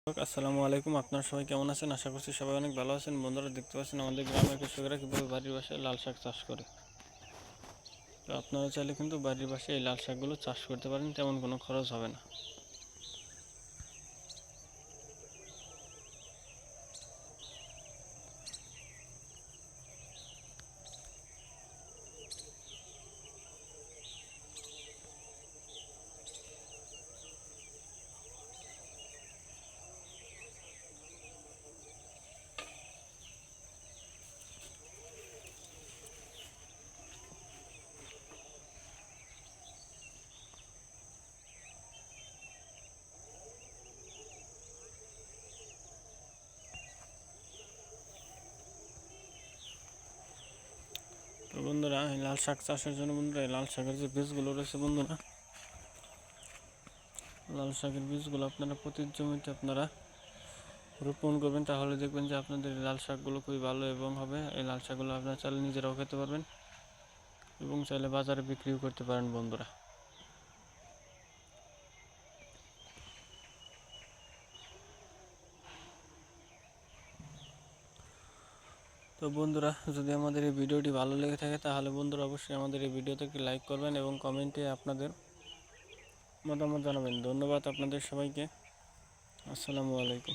আসসালামু আলাইকুম। আপনারা সবাই কেমন আছেন? আশা করছি সবাই অনেক ভালো আছেন। বন্ধুরা, দেখতে পাচ্ছেন আমাদের গ্রামের কৃষকরা কীভাবে বাড়ির বাসায় লাল শাক চাষ করে। তো আপনারা চাইলে কিন্তু বাড়ির বাসায় এই লাল শাকগুলো চাষ করতে পারেন, তেমন কোনো খরচ হবে না। তো বন্ধুরা, এই লাল শাক চাষের জন্য বন্ধুরা এই লাল শাকের যে বীজগুলো রয়েছে বন্ধুরা, লাল শাকের বীজগুলো আপনারা প্রতি জমিতে আপনারা রোপণ করবেন, তাহলে দেখবেন যে আপনাদের লাল শাকগুলো খুবই ভালো এবং হবে। এই লাল শাকগুলো আপনারা চাইলে নিজেরাও খেতে পারবেন এবং চাইলে বাজারে বিক্রিও করতে পারেন বন্ধুরা। তো বন্ধুরা, যদি আমাদের এই ভিডিওটি ভালো লেগে থাকে তাহলে বন্ধুরা অবশ্যই আমাদের এই ভিডিওতে একটি লাইক করবেন এবং কমেন্টে আপনাদের মতামত জানাবেন। ধন্যবাদ আপনাদের সবাইকে। আসসালামু আলাইকুম।